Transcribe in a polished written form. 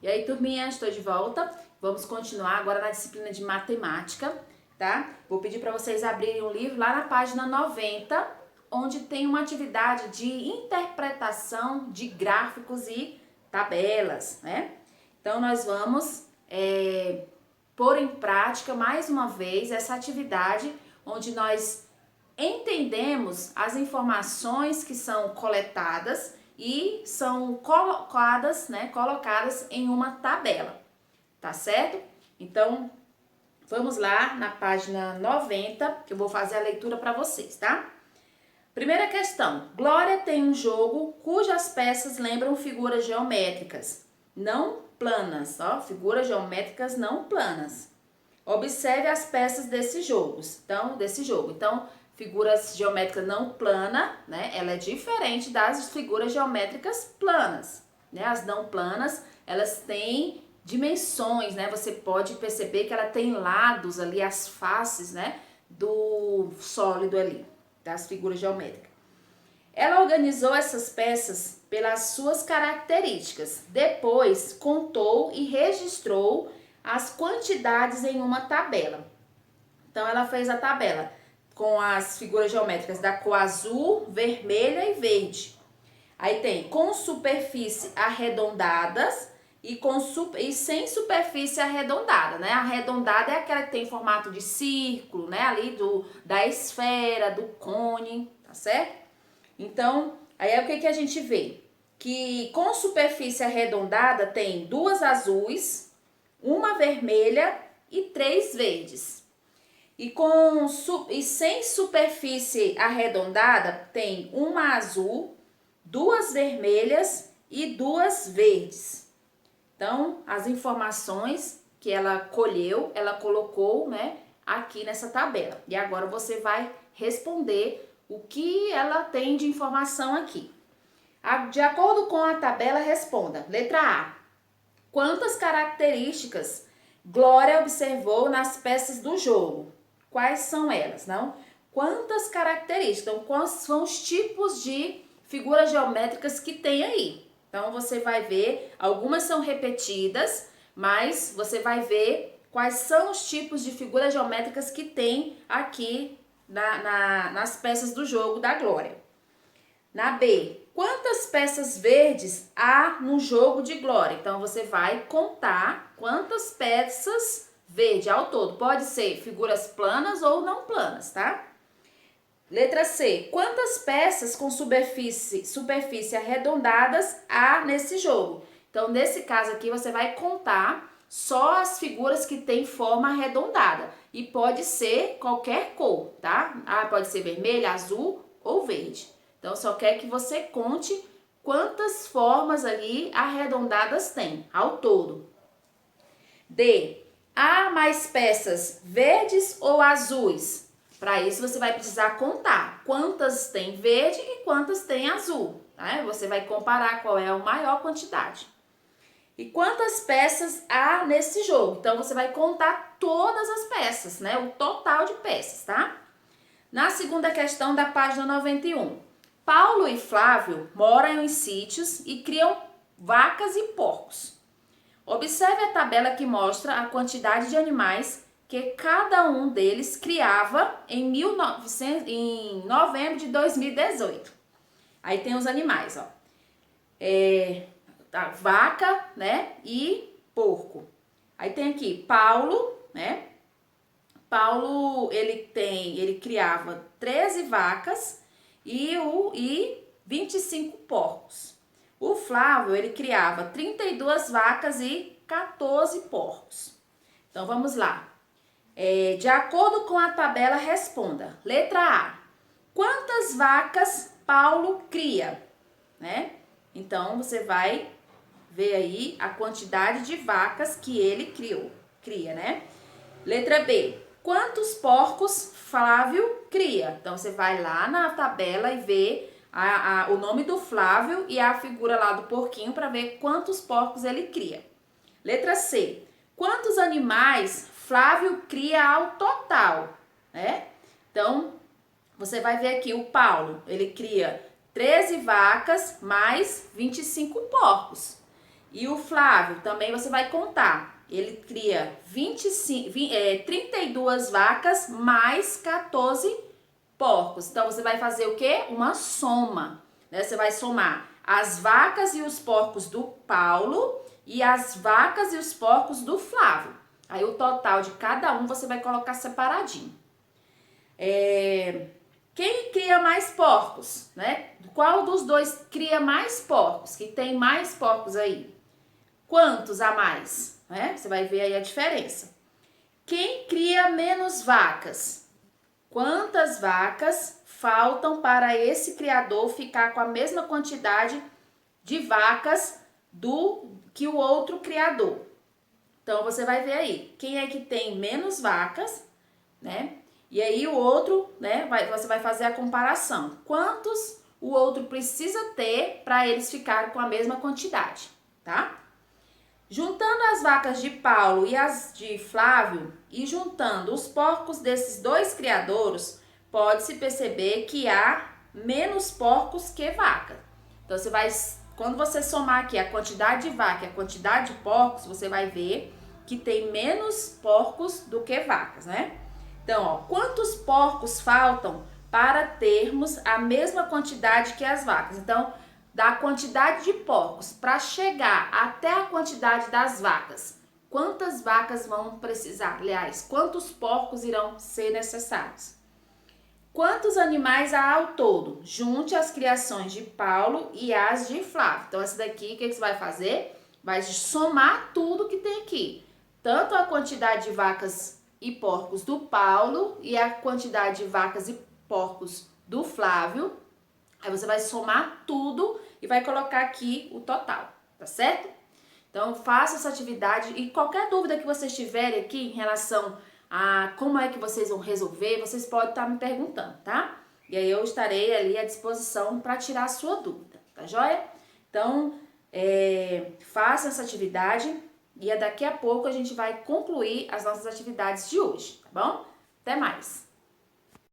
E aí, turminha, estou de volta. Vamos continuar agora na disciplina de matemática, tá? Vou pedir para vocês abrirem o livro lá na página 90, onde tem uma atividade de interpretação de gráficos e tabelas, né? Então, nós vamos pôr em prática mais uma vez essa atividade onde nós entendemos as informações que são coletadas e são colocadas em uma tabela, tá certo? Então, vamos lá na página 90, que eu vou fazer a leitura para vocês, tá? Primeira questão. Glória tem um jogo cujas peças lembram figuras geométricas, não planas, ó, figuras geométricas não planas. Observe as peças desse jogo. Então, figuras geométricas não planas, né? Ela é diferente das figuras geométricas planas, né? As não planas, elas têm dimensões, né? Você pode perceber que ela tem lados ali, as faces, né? Do sólido ali, das figuras geométricas. Ela organizou essas peças pelas suas características. Depois, contou e registrou as quantidades em uma tabela. Então, ela fez a tabela com as figuras geométricas da cor azul, vermelha e verde. Aí tem com superfície arredondadas e sem superfície arredondada, né? Arredondada é aquela que tem formato de círculo, né? Ali da esfera, do cone, tá certo? Então, aí é o que a gente vê? Que com superfície arredondada tem duas azuis, uma vermelha e 3 verdes. E sem superfície arredondada tem uma azul, 2 vermelhas e 2 verdes. Então, as informações que ela colheu, ela colocou, né, aqui nessa tabela. E agora você vai responder o que ela tem de informação aqui. De acordo com a tabela, responda. Letra A. Quantas características Glória observou nas peças do jogo? Quais são elas, não? Quantas características? Então, quais são os tipos de figuras geométricas que tem aí? Então, você vai ver, algumas são repetidas, mas você vai ver quais são os tipos de figuras geométricas que tem aqui nas peças do jogo da Glória. Na B, quantas peças verdes há no jogo de Glória? Então, você vai contar quantas peças verdes ao todo. Pode ser figuras planas ou não planas, tá? Letra C, quantas peças com superfície arredondadas há nesse jogo? Então, nesse caso aqui, você vai contar só as figuras que têm forma arredondada. E pode ser qualquer cor, tá? Pode ser vermelha, azul ou verde. Então, só quer que você conte quantas formas ali arredondadas tem ao todo. D. Há mais peças verdes ou azuis? Para isso, você vai precisar contar quantas tem verde e quantas tem azul. Tá? Você vai comparar qual é a maior quantidade. E quantas peças há nesse jogo? Então, você vai contar todas as peças, né? O total de peças, tá? Na segunda questão da página 91. Paulo e Flávio moram em sítios e criam vacas e porcos. Observe a tabela que mostra a quantidade de animais que cada um deles criava em novembro de 2018. Aí tem os animais, ó. A vaca, né, e porco. Aí tem aqui Paulo, né? Paulo, ele criava 13 vacas e 25 porcos. O Flávio, ele criava 32 vacas e 14 porcos. Então, vamos lá. De acordo com a tabela, responda. Letra A. Quantas vacas Paulo cria? Né? Então, você vai ver aí a quantidade de vacas que ele cria, né? Letra B. Quantos porcos Flávio cria? Então, você vai lá na tabela e vê o nome do Flávio e a figura lá do porquinho para ver quantos porcos ele cria. Letra C. Quantos animais Flávio cria ao total? Né? Então, você vai ver aqui o Paulo, ele cria 13 vacas mais 25 porcos. E o Flávio, também você vai contar. Ele cria 32 vacas mais 14 porcos. Então, você vai fazer o quê? Uma soma, né? Você vai somar as vacas e os porcos do Paulo e as vacas e os porcos do Flávio. Aí, o total de cada um você vai colocar separadinho. Quem cria mais porcos, né? Qual dos dois cria mais porcos? Que tem mais porcos aí? Quantos a mais? Né? Você vai ver aí a diferença. Quem cria menos vacas? Quantas vacas faltam para esse criador ficar com a mesma quantidade de vacas do que o outro criador? Então, você vai ver aí, quem é que tem menos vacas, né? E aí o outro, né, você vai fazer a comparação. Quantos o outro precisa ter para eles ficarem com a mesma quantidade, tá? Juntando as vacas de Paulo e as de Flávio e juntando os porcos desses dois criadouros, pode-se perceber que há menos porcos que vaca. Então, quando você somar aqui a quantidade de vaca e a quantidade de porcos, você vai ver que tem menos porcos do que vacas, né? Então, ó, quantos porcos faltam para termos a mesma quantidade que as vacas? Então, da quantidade de porcos para chegar até a quantidade das vacas, quantas vacas vão precisar? Aliás, quantos porcos irão ser necessários? Quantos animais há ao todo? Junte as criações de Paulo e as de Flávio. Então, essa daqui, o que você vai fazer? Vai somar tudo que tem aqui. Tanto a quantidade de vacas e porcos do Paulo e a quantidade de vacas e porcos do Flávio. Aí você vai somar tudo e vai colocar aqui o total, tá certo? Então, faça essa atividade e qualquer dúvida que vocês tiverem aqui em relação a como é que vocês vão resolver, vocês podem estar me perguntando, tá? E aí eu estarei ali à disposição para tirar a sua dúvida, tá joia? Então, faça essa atividade e daqui a pouco a gente vai concluir as nossas atividades de hoje, tá bom? Até mais!